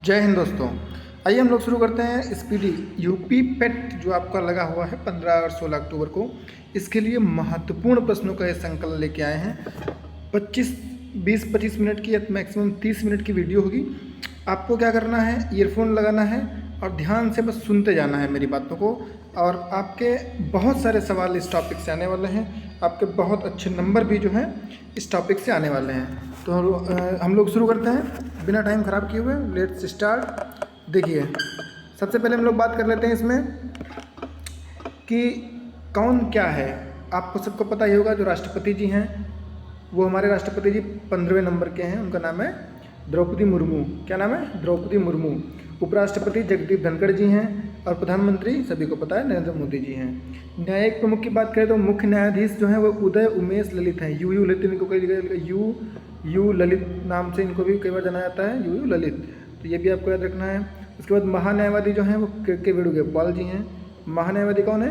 जय हिंद दोस्तों। आइए हम लोग शुरू करते हैं स्पीडी यूपी पेट जो आपका लगा हुआ है 15 और 16 अक्टूबर को। इसके लिए महत्वपूर्ण प्रश्नों का ये संकलन लेके आए हैं। 20-25 मिनट की या मैक्सिमम 30 मिनट की वीडियो होगी। आपको क्या करना है, ईयरफोन लगाना है और ध्यान से बस सुनते जाना है मेरी बातों को। और आपके बहुत सारे सवाल इस टॉपिक से आने वाले हैं, आपके बहुत अच्छे नंबर भी जो हैं इस टॉपिक से आने वाले हैं। तो हम लोग शुरू करते हैं बिना टाइम ख़राब किए हुए। Let's start. देखिए, सबसे पहले हम लोग बात कर लेते हैं इसमें कि कौन क्या है। आपको सबको पता ही होगा, जो राष्ट्रपति जी हैं वो हमारे राष्ट्रपति जी 15वें नंबर के हैं। उनका नाम है द्रौपदी मुर्मू। क्या नाम है? द्रौपदी मुर्मू। उपराष्ट्रपति जगदीप धनखड़ जी हैं और प्रधानमंत्री सभी को पता है नरेंद्र मोदी जी हैं। न्यायिक प्रमुख की बात करें तो मुख्य न्यायाधीश जो हैं वो उदय उमेश ललित हैं। यू ललित, इनको कई यू ललित नाम से इनको भी कई बार जाना जाता है, यू ललित। तो ये भी आपको याद रखना है। उसके बाद महान्यायवादी जो हैं वो के वेणुगोपाल जी हैं। महान्यायवादी कौन है?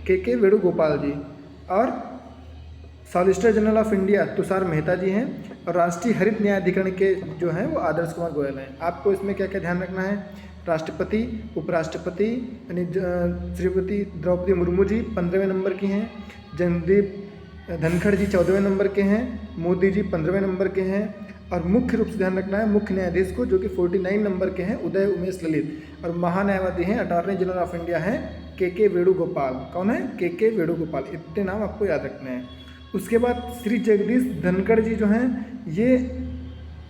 के वेणुगोपाल जी। और solicitor general of India Tushar Mehta ji हैं। और राष्ट्रीय हरित न्यायाधिकरण के जो हैं वो आदर्श कुमार गोयल हैं। आपको इसमें क्या क्या ध्यान रखना है? राष्ट्रपति, उपराष्ट्रपति यानी श्रीमती द्रौपदी मुर्मू जी 15वें नंबर की हैं। जगदीप धनखड़ जी 14वें नंबर के हैं। मोदी जी 15वें नंबर के हैं। और मुख्य रूप से ध्यान रखना है मुख्य न्यायाधीश को, जो कि 49 नंबर के हैं, उदय उमेश ललित। और महान्यायवादी हैं, अटॉर्नी जनरल ऑफ इंडिया हैं के वेणुगोपाल। कौन है? के वेणुगोपाल। इतने नाम आपको याद रखने हैं। उसके बाद श्री जगदीश धनखड़ जी जो हैं, ये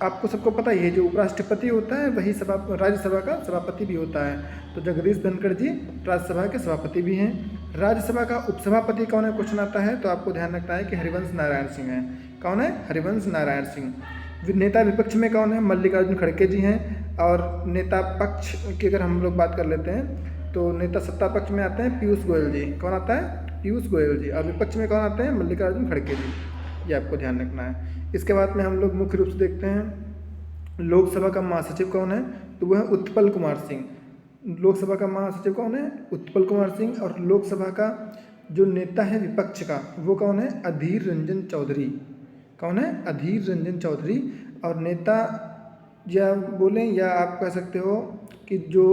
आपको सबको पता ही है, जो उपराष्ट्रपति होता है वही राज्यसभा का सभापति भी होता है। तो जगदीश धनखड़ जी राज्यसभा के सभापति भी हैं। राज्यसभा का उपसभापति कौन है? क्वेश्चन आता है तो आपको ध्यान रखना है कि हरिवंश नारायण सिंह हैं। कौन है? हरिवंश नारायण सिंह। नेता विपक्ष में कौन है? मल्लिकार्जुन खड़गे जी हैं। और नेता पक्ष की अगर हम लोग बात कर लेते हैं तो नेता सत्ता पक्ष में आते हैं पीयूष गोयल जी। कौन आता है? पीयूष गोयल जी। और विपक्ष में कौन आते हैं? मल्लिकार्जुन खड़गे जी। ये आपको ध्यान रखना है। इसके बाद में हम लोग मुख्य रूप से देखते हैं लोकसभा का महासचिव कौन है? तो वह है उत्पल कुमार सिंह। लोकसभा का महासचिव कौन है? उत्पल कुमार सिंह। और लोकसभा का जो नेता है विपक्ष का, वो कौन है? अधीर रंजन चौधरी। कौन है? अधीर रंजन चौधरी। और नेता या बोलें या आप कह सकते हो कि जो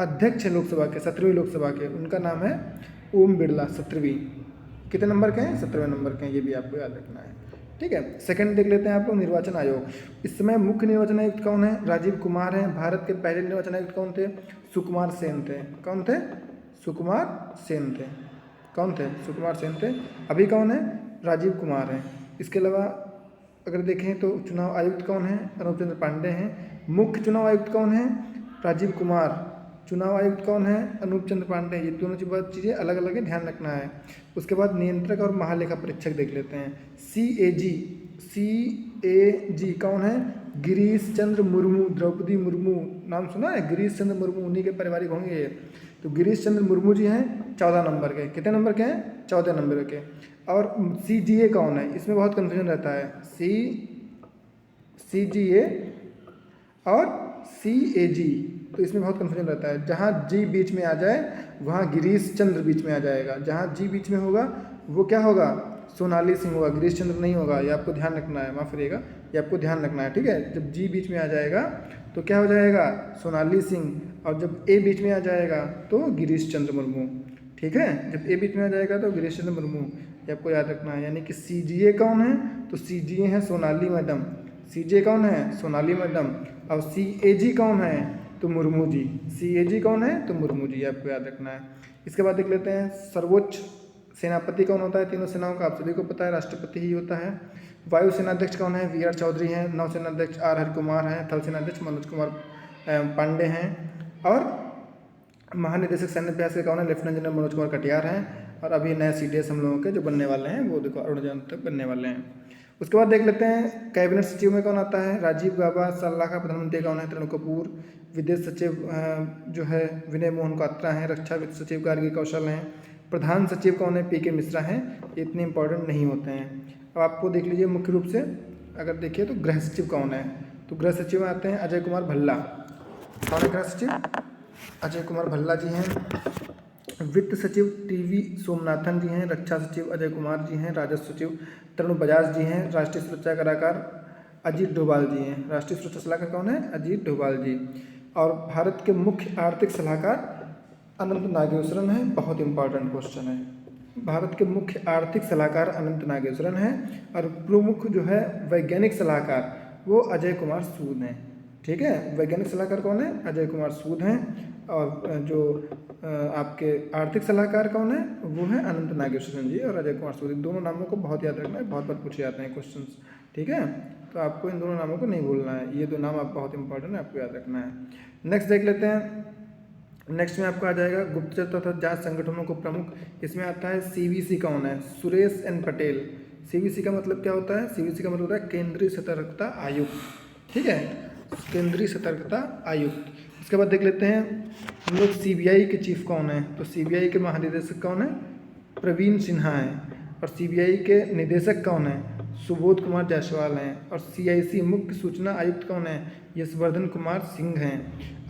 अध्यक्ष है लोकसभा के, 17वीं लोकसभा के, उनका नाम है ओम बिरला। 17वीं कितने नंबर के हैं? 17वें नंबर के हैं। ये भी आपको याद रखना है। ठीक है। सेकंड देख लेते हैं आप लोग, निर्वाचन आयोग। इस समय मुख्य निर्वाचन आयुक्त कौन है? राजीव कुमार हैं। भारत के पहले निर्वाचन आयुक्त कौन थे? सुकुमार सेन थे। कौन थे? सुकुमार सेन थे। कौन थे? सुकुमार सेन थे। अभी कौन है? राजीव कुमार हैं। इसके अलावा अगर देखें तो चुनाव आयुक्त कौन है? अनूप चंद्र पांडे हैं। मुख्य चुनाव आयुक्त कौन है? राजीव कुमार। चुनाव आयुक्त कौन है? अनूप चंद्र पांडे। ये दोनों चीज़ें अलग अलग है, ध्यान रखना है। उसके बाद नियंत्रक और महालेखा परीक्षक देख लेते हैं। CAG कौन है? गिरीश चंद्र मुर्मू। द्रौपदी मुर्मू नाम सुना है? गिरीश चंद्र मुर्मू, उन्हीं के पारिवारिक होंगे ये। तो गिरीश चंद्र मुर्मू जी हैं 14 नंबर के। कितने नंबर के हैं? 14 नंबर के। और CGA कौन है? इसमें बहुत कन्फ्यूजन रहता है। CGA और CAG, तो इसमें बहुत कन्फ्यूजन रहता है। जहाँ G बीच में आ जाए वहाँ गिरीश चंद्र बीच में आ जाएगा। जहाँ G बीच में होगा वो क्या होगा? सोनाली सिंह होगा, गिरीश चंद्र नहीं होगा। ये आपको ध्यान रखना है, माफ़ करिएगा, ये आपको ध्यान रखना है। ठीक है। जब G बीच में आ जाएगा तो क्या हो जाएगा? सोनाली सिंह। और जब A बीच में आ जाएगा तो गिरीश चंद्र मुर्मू। ठीक है। जब A बीच में आ जाएगा तो गिरीश चंद्र मुर्मू, ये आपको याद रखना है। यानी कि CGA कौन है? तो CGA है सोनाली मैडम। CGA कौन है? सोनाली मैडम। और CAG कौन है? तो मुर्मू जी। CAG कौन है? तो मुर्मू जी, आपको याद रखना है। इसके बाद देख लेते हैं सर्वोच्च सेनापति कौन होता है? तीनों सेनाओं का आप सभी को पता है, राष्ट्रपति ही होता है। वायु सेनाध्यक्ष कौन है? VR चौधरी हैं। नौसेनाध्यक्ष R हरि कुमार हैं। थल सेनाध्यक्ष मनोज कुमार पांडे हैं। और महानिदेशक सैन्य अभ्यास के कौन है? लेफ्टिनेंट जनरल मनोज कुमार कटियार हैं। और अभी नए CDS हम लोगों के जो बनने वाले हैं वो देखो अरुण जैन तक बनने वाले हैं। उसके बाद देख लेते हैं कैबिनेट सचिव में कौन आता है? राजीव गाबा। सलाह का प्रधानमंत्री कौन है? तरुण कपूर। विदेश सचिव जो है विनय मोहन क्वात्रा हैं। रक्षा वित्त सचिव गार्गी कौशल हैं। प्रधान सचिव कौन है? PK मिश्रा हैं। ये इतने इंपॉर्टेंट नहीं होते हैं। अब आपको देख लीजिए मुख्य रूप से अगर देखिए तो गृह सचिव कौन है? तो गृह सचिव में आते हैं अजय कुमार भल्ला। कौन है गृह सचिव? अजय कुमार भल्ला जी हैं। वित्त सचिव TV सोमनाथन जी हैं। रक्षा सचिव अजय कुमार जी हैं। राजस्व सचिव तरुण बजाज जी हैं। राष्ट्रीय सुरक्षा सलाहकार अजीत डोभाल जी हैं। राष्ट्रीय सुरक्षा सलाहकार कौन है? अजीत डोभाल जी। और भारत के मुख्य आर्थिक सलाहकार अनंत नागेश्वरन है, बहुत इंपॉर्टेंट क्वेश्चन है। भारत के मुख्य आर्थिक सलाहकार अनंत नागेश्वरन है और प्रमुख जो है वैज्ञानिक सलाहकार वो अजय कुमार सूद हैं। ठीक है, वैज्ञानिक सलाहकार कौन है? अजय कुमार सूद हैं। और जो आपके आर्थिक सलाहकार कौन है? वो है अनंत नागेश्वरन जी और अजय कुमार सूद। दोनों नामों को बहुत याद रखना है, बहुत बार पूछे जाते हैं क्वेश्चंस। ठीक है, तो आपको इन दोनों नामों को नहीं भूलना है, ये दो नाम आप बहुत इंपॉर्टेंट है, आपको याद रखना है। नेक्स्ट देख लेते हैं। नेक्स्ट में आपको आ जाएगा गुप्तचर तथा जांच संगठनों को प्रमुख। इसमें आता है सीवीसी कौन है? सुरेश एन पटेल। सीवीसी का मतलब क्या होता है? सीवीसी का मतलब होता है केंद्रीय सतर्कता आयुक्त। ठीक है, केंद्रीय सतर्कता आयुक्त। इसके बाद देख लेते हैं हम लोग सीबीआई के चीफ कौन है? तो सीबीआई के महानिदेशक कौन है? प्रवीण सिन्हा है। और सीबीआई के निदेशक कौन है? सुबोध कुमार जायसवाल हैं। और सीआईसी मुख्य सूचना आयुक्त कौन है? यशवर्धन कुमार सिंह हैं।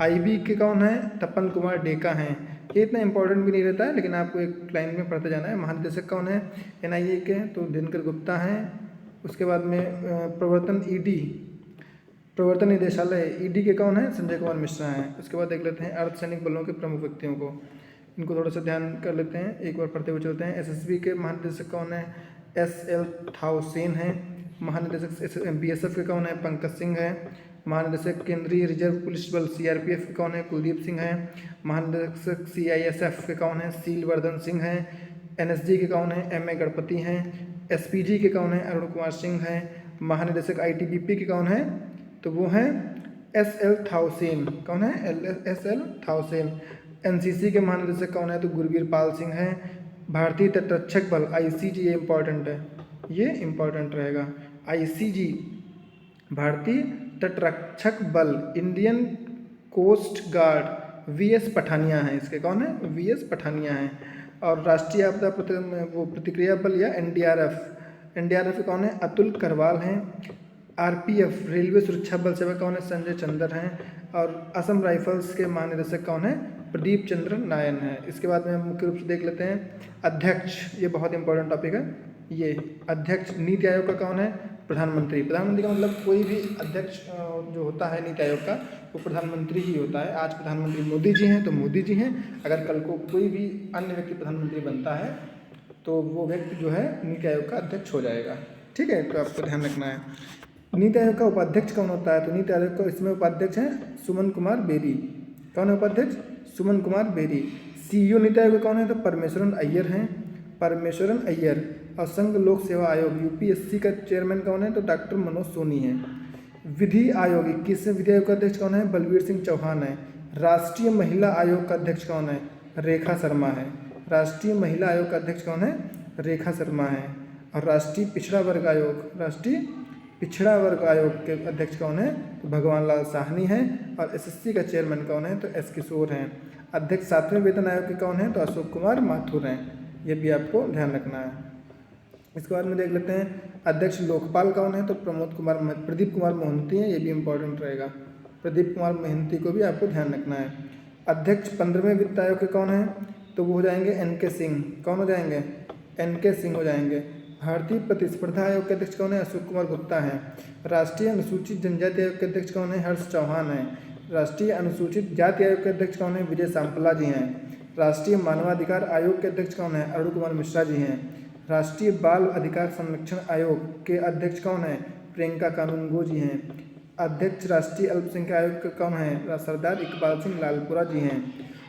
आईबी के कौन है? तपन कुमार डेका हैं। ये इतना इंपॉर्टेंट भी नहीं रहता है, लेकिन आपको एक लाइन में पढ़ते जाना है। महानिदेशक कौन है एनआईए के? तो दिनकर गुप्ता हैं। उसके बाद में प्रवर्तन निदेशालय ईडी के कौन है? संजय कुमार मिश्रा हैं। उसके बाद देख लेते हैं अर्धसैनिक बलों के प्रमुख व्यक्तियों को, इनको थोड़ा सा ध्यान कर लेते हैं, एक बार पढ़ते हुए चलते हैं। एसएसबी के महानिदेशक कौन है? एसएल थाउसेन है। महानिदेशक बीएसएफ के कौन है? पंकज सिंह है। महानिदेशक केंद्रीय रिजर्व पुलिस बल सीआरपीएफ के कौन है? कुलदीप सिंह है। महानिदेशक सीआईएसएफ के कौन है? सीलवर्धन सिंह है। एनएसजी के कौन है? एमए गणपति हैं। एसपीजी के कौन है? अरुण कुमार सिंह हैं। महानिदेशक आईटीबीपी के कौन है? तो वो हैं एसएल थाउसेन। कौन है? एसएल थाउसेन। एनसीसी के महानिदेशक कौन है? तो गुरवीर पाल सिंह हैं। भारतीय तटरक्षक बल आईसीजी, ये इंपॉर्टेंट है, ये इंपॉर्टेंट रहेगा। आईसीजी भारतीय तटरक्षक बल, Indian coast guard VS Pathania है। इसके कौन है? वीएस पठानिया हैं। और राष्ट्रीय आपदा प्रतिक्रिया बल या एनडीआरएफ के कौन है? अतुल करवाल हैं। आरपीएफ रेलवे सुरक्षा बल सेवा कौन है? संजय चंदर हैं। और असम राइफल्स के महानिदेशक कौन है? प्रदीप चंद्र नायन है। इसके बाद में मुख्य रूप से देख लेते हैं अध्यक्ष, ये बहुत इंपॉर्टेंट टॉपिक है। ये अध्यक्ष नीति आयोग का कौन है? प्रधानमंत्री। प्रधानमंत्री का मतलब कोई भी अध्यक्ष जो होता है नीति आयोग का वो प्रधानमंत्री ही होता है। आज प्रधानमंत्री मोदी जी हैं तो मोदी जी हैं, अगर कल को कोई भी अन्य व्यक्ति प्रधानमंत्री बनता है तो वो व्यक्ति जो है नीति आयोग का अध्यक्ष हो जाएगा। ठीक है, तो आपको ध्यान रखना है। नीति आयोग का उपाध्यक्ष कौन होता है? तो नीति आयोग का इसमें उपाध्यक्ष हैं सुमन कुमार बेरी। कौन है उपाध्यक्ष? सुमन कुमार बेरी। सीईओ नीति आयोग कौन है? तो परमेश्वरन अय्यर हैं, परमेश्वरन अय्यर। और संघ लोक सेवा आयोग यूपीएससी का चेयरमैन कौन है? तो डॉक्टर मनोज सोनी है। विधि आयोग 21वें विधि आयोग का अध्यक्ष कौन है? बलवीर सिंह चौहान है। राष्ट्रीय महिला आयोग का अध्यक्ष कौन है? रेखा शर्मा है। राष्ट्रीय महिला आयोग का अध्यक्ष कौन है? रेखा शर्मा है। और राष्ट्रीय पिछड़ा वर्ग आयोग के अध्यक्ष कौन है? तो भगवान लाल साहनी हैं। और एसएससी का चेयरमैन कौन है? तो एस किशोर हैं। अध्यक्ष 7वें वेतन आयोग के कौन है? तो अशोक कुमार माथुर हैं। ये भी आपको ध्यान रखना है। इसके बाद में देख लेते हैं अध्यक्ष लोकपाल कौन है? तो प्रदीप कुमार मोहंती हैं, ये भी इंपॉर्टेंट रहेगा। प्रदीप कुमार मोहंती को भी आपको ध्यान रखना है। अध्यक्ष 15वें वित्त आयोग के कौन है? तो वो हो जाएंगे एनके सिंह। कौन हो जाएंगे? एनके सिंह हो जाएंगे। भारतीय प्रतिस्पर्धा आयोग के अध्यक्ष कौन है? अशोक कुमार गुप्ता हैं। राष्ट्रीय अनुसूचित जनजाति आयोग के अध्यक्ष कौन है? हर्ष चौहान हैं। राष्ट्रीय अनुसूचित जाति आयोग के अध्यक्ष कौन है? विजय सांपला जी हैं। राष्ट्रीय मानवाधिकार आयोग के अध्यक्ष कौन है? अरुण कुमार मिश्रा जी हैं। राष्ट्रीय बाल अधिकार संरक्षण आयोग के अध्यक्ष कौन है? प्रियंका कानूनगो जी हैं। अध्यक्ष राष्ट्रीय अल्पसंख्यक आयोग के कौन है? सरदार इकबाल सिंह लालपुरा जी हैं।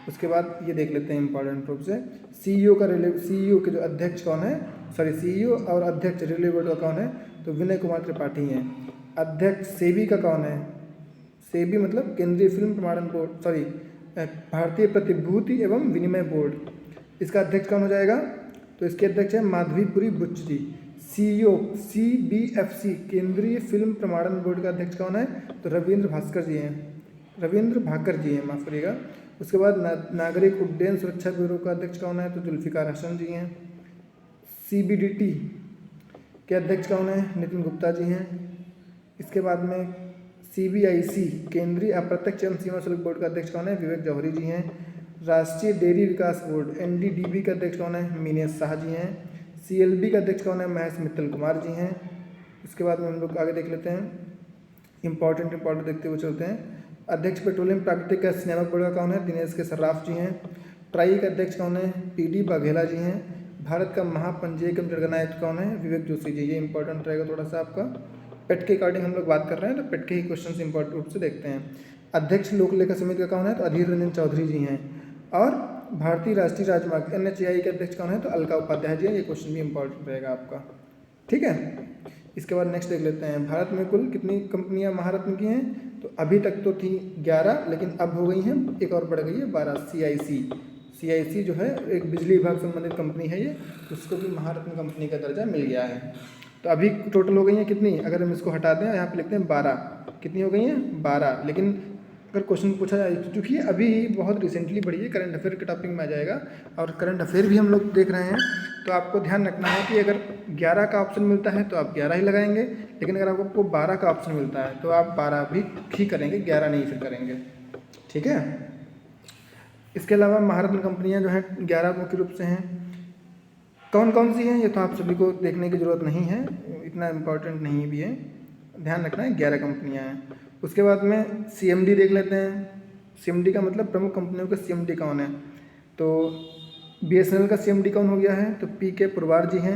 उसके बाद ये देख लेते हैं इंपॉर्टेंट रूप से सीईओ के जो अध्यक्ष कौन है? सीईओ और अध्यक्ष रेलवे बोर्ड का कौन है? तो विनय कुमार त्रिपाठी हैं। अध्यक्ष सेबी का कौन है? सेबी मतलब केंद्रीय फिल्म प्रमाणन बोर्ड, भारतीय प्रतिभूति एवं विनिमय बोर्ड। इसका अध्यक्ष कौन हो जाएगा? तो इसके अध्यक्ष है माधवीपुरी बुच्च जी। सीईओ सीबीएफसी केंद्रीय फिल्म प्रमाणन बोर्ड का अध्यक्ष कौन है? तो रविंद्र भाकर जी हैं, माफ करिएगा। उसके बाद नागरिक उड्डयन सुरक्षा ब्यूरो का अध्यक्ष कौन है? तो जुल्फिकार हसन जी हैं। सीबीडीटी के अध्यक्ष कौन है? नितिन गुप्ता जी हैं। इसके बाद में सीबीआईसी केंद्रीय अप्रत्यक्ष एवं सीमा शुल्क बोर्ड का अध्यक्ष कौन है? विवेक जौहरी जी हैं। राष्ट्रीय डेयरी विकास बोर्ड एनडीडीबी का अध्यक्ष कौन है? मीनेश शाह जी हैं। सीएलबी का अध्यक्ष कौन है? महेश मित्तल कुमार जी हैं। उसके बाद में हम लोग आगे देख लेते हैं इंपॉर्टेंट देखते हुए चलते हैं। अध्यक्ष पेट्रोलियम प्राकृतिक गैस नियामक बोर्ड का कौन है? दिनेश के सर्राफ जी हैं। ट्राई के अध्यक्ष कौन है? पीडी वाघेला जी हैं। भारत का महापंजीयक एवं जनगणना आयुक्त कौन है? विवेक जोशी जी। ये इंपॉर्टेंट रहेगा थोड़ा सा आपका। पेट के अकॉर्डिंग हम लोग बात कर रहे हैं तो पेट के ही क्वेश्चन इंपॉर्टेंट रूप से देखते हैं। अध्यक्ष लोक लेखा समिति का कौन है? तो अधीर रंजन चौधरी जी हैं। और भारतीय राष्ट्रीय राजमार्ग NHAI के अध्यक्ष कौन है? तो अलका उपाध्याय जी हैं। ये क्वेश्चन भी इंपॉर्टेंट रहेगा आपका, ठीक है। इसके बाद नेक्स्ट देख लेते हैं, भारत में कुल कितनी कंपनियां महारत्न की हैं? तो अभी तक तो थी 11, लेकिन अब हो गई हैं, एक और बढ़ गई है 12। CIC जो है एक बिजली विभाग संबंधित कंपनी है, ये उसको भी महारत्न कंपनी का दर्जा मिल गया है। तो अभी टोटल हो गई हैं कितनी? अगर हम इसको हटा दें यहाँ पे लिखते हैं 12। कितनी हो गई हैं? 12। लेकिन अगर क्वेश्चन पूछा जाए, क्योंकि अभी बहुत रिसेंटली बढ़ी है, करंट अफेयर के टॉपिक में आ जाएगा और करंट अफेयर भी हम लोग देख रहे हैं, तो आपको ध्यान रखना है कि अगर 11 का ऑप्शन मिलता है तो आप 11 ही लगाएंगे, लेकिन अगर आपको 12 का ऑप्शन मिलता है तो आप 12 भी ठीक करेंगे, 11 नहीं फिर करेंगे, ठीक है। इसके अलावा महारत्न कंपनियां जो हैं 11 मुख्य रूप से हैं। कौन कौन सी हैं ये तो आप सभी को देखने की ज़रूरत नहीं है, इतना इम्पोर्टेंट नहीं भी है, ध्यान रखना है 11 कंपनियाँ हैं। उसके बाद में CMD देख लेते हैं। CMD का मतलब प्रमुख कंपनियों का CMD कौन है? तो BSNL का CMD कौन हो गया है? तो PK पुरवार जी हैं।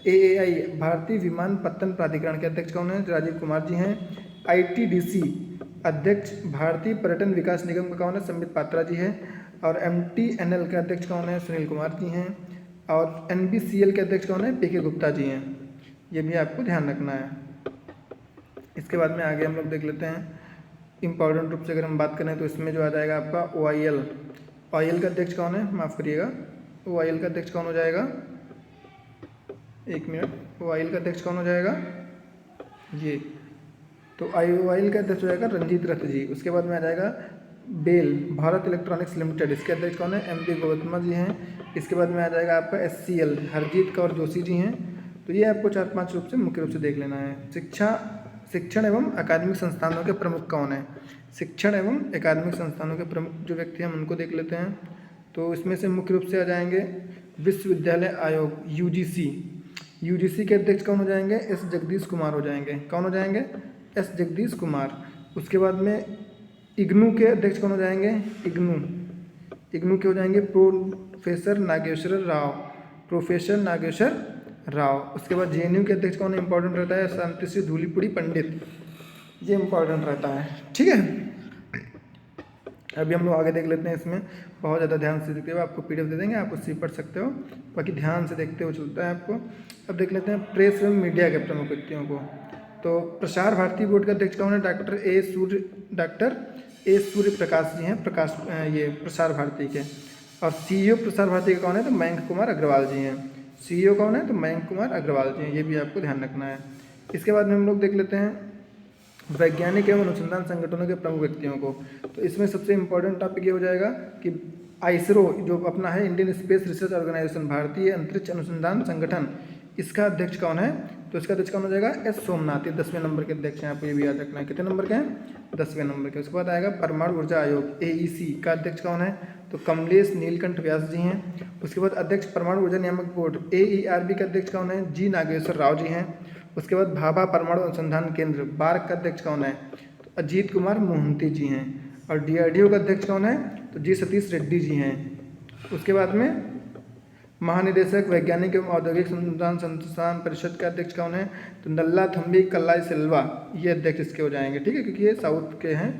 AAI भारतीय विमानपत्तन प्राधिकरण के अध्यक्ष कौन है? राजीव कुमार जी हैं। ITDC अध्यक्ष भारतीय पर्यटन विकास निगम का कौन है? संबित पात्रा जी है। और MTNL के अध्यक्ष कौन है? सुनील कुमार जी हैं। और NBCL के अध्यक्ष कौन है? PK गुप्ता जी हैं। ये भी आपको ध्यान रखना है। इसके बाद में आगे हम लोग देख लेते हैं, इम्पॉर्टेंट रूप से अगर हम बात करें तो इसमें जो आ जाएगा आपका OIL का अध्यक्ष कौन है? माफ़ करिएगा, OIL का अध्यक्ष कौन हो जाएगा? एक मिनट, OIL का अध्यक्ष कौन हो जाएगा? ये तो OIL का अध्यक्ष हो जाएगा रंजीत रथ जी। उसके बाद में आ जाएगा बेल भारत इलेक्ट्रॉनिक्स लिमिटेड, इसके अध्यक्ष कौन है? MP गौतमा जी हैं। इसके बाद में आ जाएगा आपका SCL हरजीत कौर जोशी जी हैं। तो ये आपको 4-5 रूप से मुख्य रूप से देख लेना है। शिक्षण एवं अकादमिक संस्थानों के प्रमुख कौन है? शिक्षण एवं अकादमिक संस्थानों के प्रमुख जो व्यक्ति हैं हम उनको देख लेते हैं। तो इसमें से मुख्य रूप से आ जाएंगे विश्वविद्यालय आयोग UGC के अध्यक्ष कौन हो जाएंगे? S जगदीश कुमार हो जाएंगे। कौन हो जाएंगे? S जगदीश कुमार। उसके बाद में IGNOU के अध्यक्ष कौन हो जाएंगे? IGNOU के हो जाएंगे प्रोफेसर नागेश्वर राव। उसके बाद JNU के अध्यक्ष कौन इंपॉर्टेंट रहता है? शांतिश्री धूलीपुड़ी पंडित, ये इंपॉर्टेंट रहता है, ठीक है। अभी हम लोग आगे देख लेते हैं, इसमें बहुत ज़्यादा ध्यान से देखते हुए आपको PDF दे देंगे, आप उससे पढ़ सकते हो, बाकी ध्यान से देखते हुए चलता है आपको। अब देख लेते हैं प्रेस एवं मीडिया के प्रमुख व्यक्तियों को। तो प्रसार भारती बोर्ड के अध्यक्ष कौन है? डॉक्टर ए सूर्य प्रकाश जी हैं, ये प्रसार भारती के। और CEO प्रसार भारती का कौन है? तो मयंक कुमार अग्रवाल जी हैं। CEO कौन है? तो मयंक कुमार अग्रवाल जी हैं, ये भी आपको ध्यान रखना है। इसके बाद में हम लोग देख लेते हैं वैज्ञानिक एवं अनुसंधान संगठनों के प्रमुख व्यक्तियों को। तो इसमें सबसे इम्पोर्टेंट टॉपिक ये हो जाएगा कि ISRO जो अपना है, इंडियन स्पेस रिसर्च ऑर्गेनाइजेशन, भारतीय अंतरिक्ष अनुसंधान संगठन, इसका अध्यक्ष कौन है? तो इसका अध्यक्ष कौन हो जाएगा? S सोमनाथ, ये 10वें नंबर के अध्यक्ष हैं, आपको ये भी याद रखना है। कितने नंबर के हैं? 10वें नंबर के। उसके बाद आएगा परमाणु ऊर्जा आयोग AEC का अध्यक्ष कौन है? तो कमलेश नीलकंठ व्यास जी हैं। उसके बाद अध्यक्ष परमाणु ऊर्जा नियामक बोर्ड AERB का अध्यक्ष कौन है? G नागेश्वर राव जी हैं। उसके बाद भाभा परमाणु अनुसंधान केंद्र BARC का अध्यक्ष कौन है? तो अजीत कुमार मोहंती जी हैं। और DRDO का अध्यक्ष कौन है? तो G सतीश रेड्डी जी हैं। उसके बाद में महानिदेशक वैज्ञानिक एवं औद्योगिक संस्थान संस्थान परिषद का अध्यक्ष कौन है? तो नल्ला थम्बी कल्लाई सिल्वा, ये अध्यक्ष इसके हो जाएंगे, ठीक है, क्योंकि ये साउथ के हैं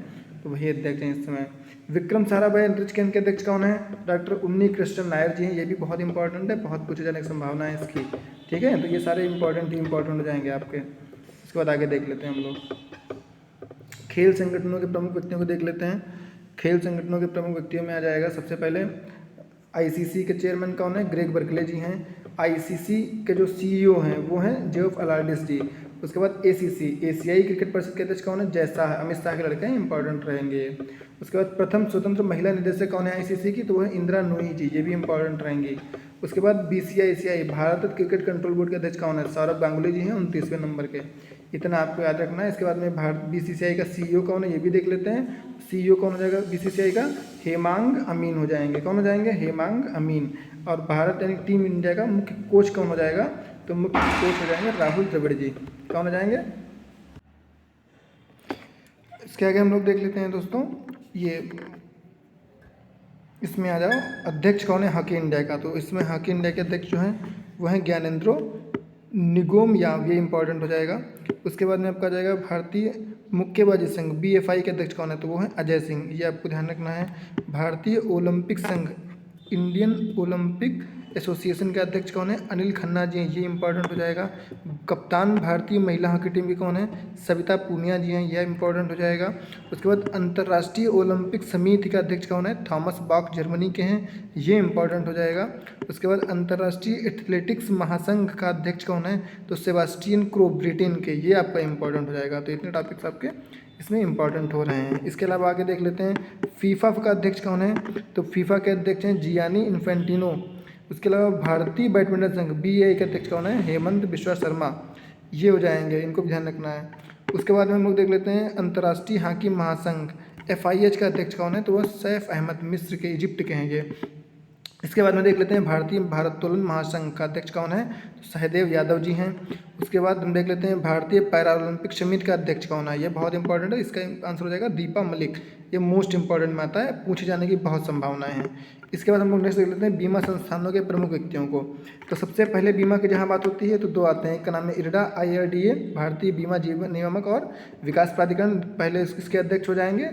तो वही अध्यक्ष हैं इस समय। विक्रम साराभाई अंतरिक्ष केंद्र के अध्यक्ष कौन है? डॉक्टर उन्नी कृष्ण नायर जी हैं, ये भी बहुत इंपॉर्टेंट है, बहुत पूछे जाने की संभावना है इसकी, ठीक है। तो ये सारे इंपॉर्टेंट हो जाएंगे आपके। उसके बाद आगे देख लेते हैं हम लोग खेल संगठनों के प्रमुख व्यक्तियों को देख लेते हैं। खेल संगठनों के प्रमुख व्यक्तियों में आ जाएगा सबसे पहले ICC के चेयरमैन कौन है? ग्रेग बर्कले जी हैं। ICC के जो CEO हैं वो हैं जेफ अलार्डिस जी। उसके बाद ACC एशियाई क्रिकेट परिषद के अध्यक्ष कौन है? जय शाह, अमित शाह के लड़के हैं, इंपॉर्टेंट रहेंगे। उसके बाद प्रथम स्वतंत्र महिला निदेशक कौन है ICC की? तो वो है इंदिरा नूई जी, ये भी इंपॉर्टेंट रहेंगी। उसके बाद BCCI Bharat cricket control board के अध्यक्ष कौन है? सौरभ गांगुली जी हैं, 29वें नंबर के। इतना आपको याद रखना है। इसके बाद में BCCI का CEO कौन है ये भी देख लेते हैं। CEO कौन हो जाएगा BCCI का? हेमांग अमीन हो जाएंगे। कौन हो जाएंगे? हेमांग अमीन। और भारत यानी टीम इंडिया का मुख्य कोच कौन हो जाएगा? तो मुख्य कोच हो जाएंगे राहुल द्रविड़ जी। कौन हो जाएंगे? इसके आगे हम लोग देख लेते हैं दोस्तों, ये इसमें आ जाओ, अध्यक्ष कौन है हॉकी इंडिया का। तो इसमें हॉकी इंडिया के अध्यक्ष जो हैं वो हैं ज्ञानेंद्रो निगोम याव, ये इंपॉर्टेंट हो जाएगा। उसके बाद में आपका आ जाएगा भारतीय मुक्केबाजी संघ BFI के अध्यक्ष कौन है, तो वो है अजय सिंह, ये आपको ध्यान रखना है। भारतीय ओलंपिक संघ इंडियन ओलंपिक एसोसिएशन के अध्यक्ष कौन है, अनिल खन्ना जी हैं, ये इंपॉर्टेंट हो जाएगा। कप्तान भारतीय महिला हॉकी टीम की कौन है, सविता पूनिया जी हैं, यह इंपॉर्टेंट हो जाएगा। उसके बाद अंतर्राष्ट्रीय ओलंपिक समिति का अध्यक्ष कौन है, थॉमस बाक जर्मनी के हैं, ये इंपॉर्टेंट हो जाएगा। उसके बाद अंतर्राष्ट्रीय एथलेटिक्स महासंघ का अध्यक्ष कौन है, तो सेबास्टियन क्रो ब्रिटेन के, ये आपका इंपॉर्टेंट हो जाएगा। तो इतने टॉपिक्स आपके इसमें इंपॉर्टेंट हो रहे हैं। इसके अलावा आगे देख लेते हैं फीफा का अध्यक्ष कौन है, तो फीफा के अध्यक्ष हैं जियानी इन्फेंटिनो। उसके अलावा भारतीय बैडमिंटन संघ BAI के अध्यक्ष कौन है, हेमंत बिश्वा शर्मा, ये हो जाएंगे, इनको भी ध्यान रखना है। उसके बाद में हम लोग देख लेते हैं अंतर्राष्ट्रीय हॉकी महासंघ FIH का अध्यक्ष कौन है, तो वह सैफ अहमद मिस्र के, इजिप्ट के हैं ये। इसके बाद में देख लेते हैं भारतीय भारोत्तोलन महासंघ का अध्यक्ष कौन है, तो सहदेव यादव जी हैं। उसके बाद हम देख लेते हैं भारतीय पैरालंपिक समिति का अध्यक्ष कौन है, ये बहुत इंपॉर्टेंट है, इसका आंसर हो जाएगा दीपा मलिक, ये मोस्ट इंपॉर्टेंट में आता है, पूछे जाने की बहुत संभावनाएं हैं। इसके बाद हम लोग नेक्स्ट देख लेते हैं बीमा संस्थानों के प्रमुख व्यक्तियों को। तो सबसे पहले बीमा की जहाँ बात होती है तो दो आते हैं, एक का नाम है IRDA IRDA, भारतीय बीमा जीवन नियामक और विकास प्राधिकरण। पहले इसके अध्यक्ष हो जाएंगे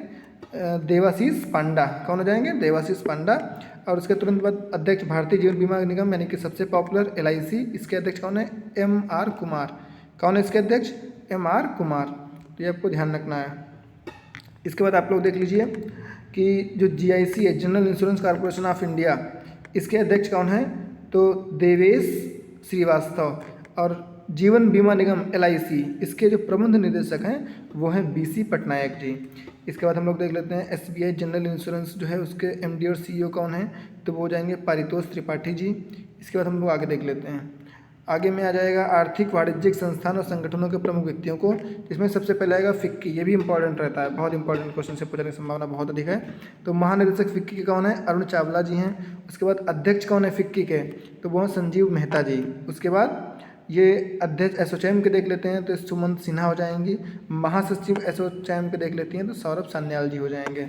देवाशीष पांडा, कौन हो जाएंगे, देवाशीष पांडा। और उसके तुरंत बाद अध्यक्ष भारतीय जीवन बीमा निगम यानी कि सबसे पॉपुलर LIC, इसके अध्यक्ष कौन है, MR कुमार, कौन है इसके अध्यक्ष, MR कुमार, तो ये आपको ध्यान रखना है। इसके बाद आप लोग देख लीजिए कि जो GIC है, general insurance corporation of India, इसके अध्यक्ष कौन है, तो देवेश श्रीवास्तव। और जीवन बीमा निगम LIC, इसके जो प्रबंध निदेशक हैं वो हैं BC पटनायक जी। इसके बाद हम लोग देख लेते हैं SBI जनरल इंश्योरेंस जो है उसके MD और CEO कौन है, तो वो हो जाएंगे पारितोष त्रिपाठी जी। इसके बाद हम लोग आगे देख लेते हैं, आगे में आ जाएगा आर्थिक वाणिज्यिक संस्थान और संगठनों के प्रमुख व्यक्तियों को। इसमें सबसे पहले आएगा FICCI, ये भी इंपॉर्टेंट रहता है, बहुत इंपॉर्टेंट क्वेश्चन से पूछने की संभावना बहुत अधिक है। तो महानिदेशक FICCI के कौन है, अरुण चावला जी हैं। उसके बाद अध्यक्ष कौन है FICCI के, तो वो हैं संजीव मेहता जी। उसके बाद ये अध्यक्ष एसोचैम के देख लेते हैं तो सुमंत सिन्हा हो जाएंगी। महासचिव एसोचैम के देख लेती हैं तो सौरभ सान्याल जी हो जाएंगे।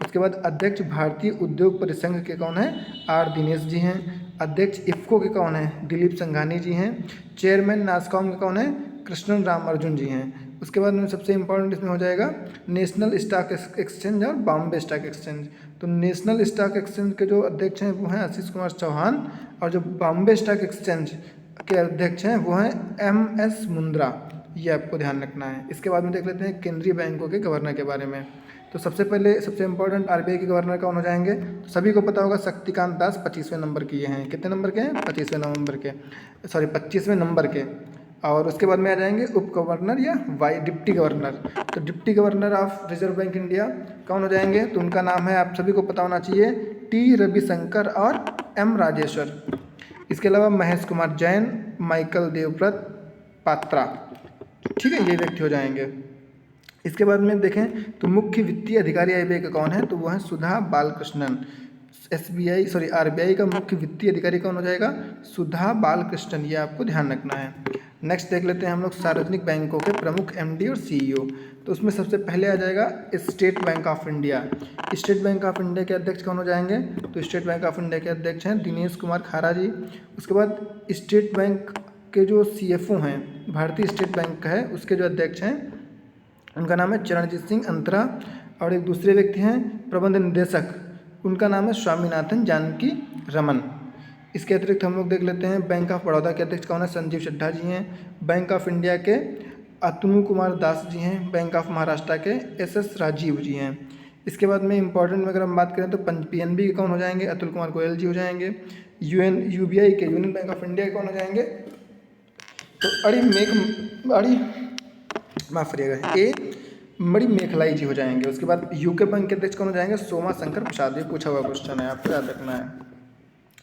उसके बाद अध्यक्ष भारतीय उद्योग परिसंघ के कौन है, R दिनेश जी हैं। अध्यक्ष IFFCO के कौन है, दिलीप संघानी जी हैं। चेयरमैन नास्कॉम के कौन है, कृष्णन राम अर्जुन जी हैं। उसके बाद में सबसे इंपॉर्टेंट इसमें हो जाएगा नेशनल स्टॉक एक्सचेंज और बॉम्बे स्टॉक एक्सचेंज। तो नेशनल स्टॉक एक्सचेंज के जो अध्यक्ष हैं वो हैं आशीष कुमार चौहान, और जो बॉम्बे स्टॉक एक्सचेंज के अध्यक्ष हैं वो हैं MS मुंद्रा, ये आपको ध्यान रखना है। इसके बाद में देख लेते हैं केंद्रीय बैंकों के गवर्नर के बारे में। तो सबसे पहले सबसे इंपॉर्टेंट RBI के गवर्नर कौन हो जाएंगे, तो सभी को पता होगा शक्तिकांत दास 25वें नंबर के ये हैं। कितने नंबर के हैं, 25वें नंबर के। और उसके बाद में आ जाएंगे उप गवर्नर या डिप्टी गवर्नर। तो deputy governor of reserve bank India कौन हो जाएंगे, तो उनका नाम है, आप सभी को पता होना चाहिए, T रविशंकर और M राजेश्वर। इसके अलावा महेश कुमार जैन, माइकल देवव्रत पात्रा, ठीक है, ये व्यक्ति हो जाएंगे। इसके बाद में देखें तो मुख्य वित्तीय अधिकारी RBI का कौन है, तो वो है सुधा बालकृष्णन। RBI का मुख्य वित्तीय अधिकारी कौन हो जाएगा, सुधा बालकृष्णन, ये आपको ध्यान रखना है। नेक्स्ट देख लेते हैं हम लोग सार्वजनिक बैंकों के प्रमुख MD और CEO। तो उसमें सबसे पहले आ जाएगा state bank of India. State bank of India के अध्यक्ष कौन हो जाएंगे, तो स्टेट बैंक ऑफ इंडिया के अध्यक्ष हैं दिनेश कुमार खारा जी। उसके बाद स्टेट बैंक के जो CFO हैं, भारतीय स्टेट बैंक का है, उसके जो अध्यक्ष हैं उनका नाम है चरणजीत सिंह अंतरा। और एक दूसरे व्यक्ति हैं प्रबंध निदेशक, उनका नाम है स्वामीनाथन जानकी रमन। इसके अतिरिक्त हम लोग देख लेते हैं बैंक ऑफ बड़ौदा के अध्यक्ष कौन है, संजीव चड्ढा जी हैं। बैंक ऑफ इंडिया के अतनु कुमार दास जी हैं। बैंक ऑफ महाराष्ट्र के SS राजीव जी हैं। इसके बाद में इंपॉर्टेंट में अगर हम बात करें तो PNB के कौन हो जाएंगे, अतुल कुमार गोयल जी हो जाएंगे। UBI के यूनियन बैंक ऑफ इंडिया के कौन हो जाएंगे, तो मणि मेखलाई जी हो जाएंगे। उसके बाद UK बैंक के अध्यक्ष कौन हो जाएंगे, सोमा शंकर प्रसाद, ये पूछा हुआ क्वेश्चन है, आपको याद रखना है,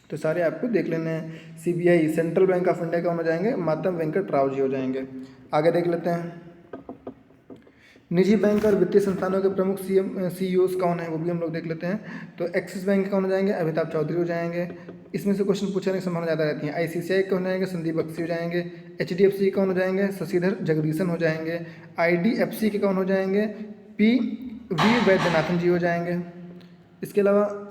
तो सारे आपको देख लेने हैं। CBI central bank of India कौन हो जाएंगे, मातम वेंकट राव जी हो जाएंगे। आगे देख लेते हैं निजी बैंक और वित्तीय संस्थानों के प्रमुख CEOs कौन है, वो भी हम लोग देख लेते हैं। तो एक्सिस बैंक के कौन हो जाएंगे, अमिताभ चौधरी हो जाएंगे। इसमें से क्वेश्चन पूछने की संभावना ज़्यादा रहती है। ICICI कौन हो जाएंगे, संदीप बख्शी हो जाएंगे। HDFC कौन हो जाएंगे, शशिधर जगदीशन हो जाएंगे। IDFC के कौन हो जाएंगे, पी वी वैद्यनाथन जी हो जाएंगे। इसके अलावा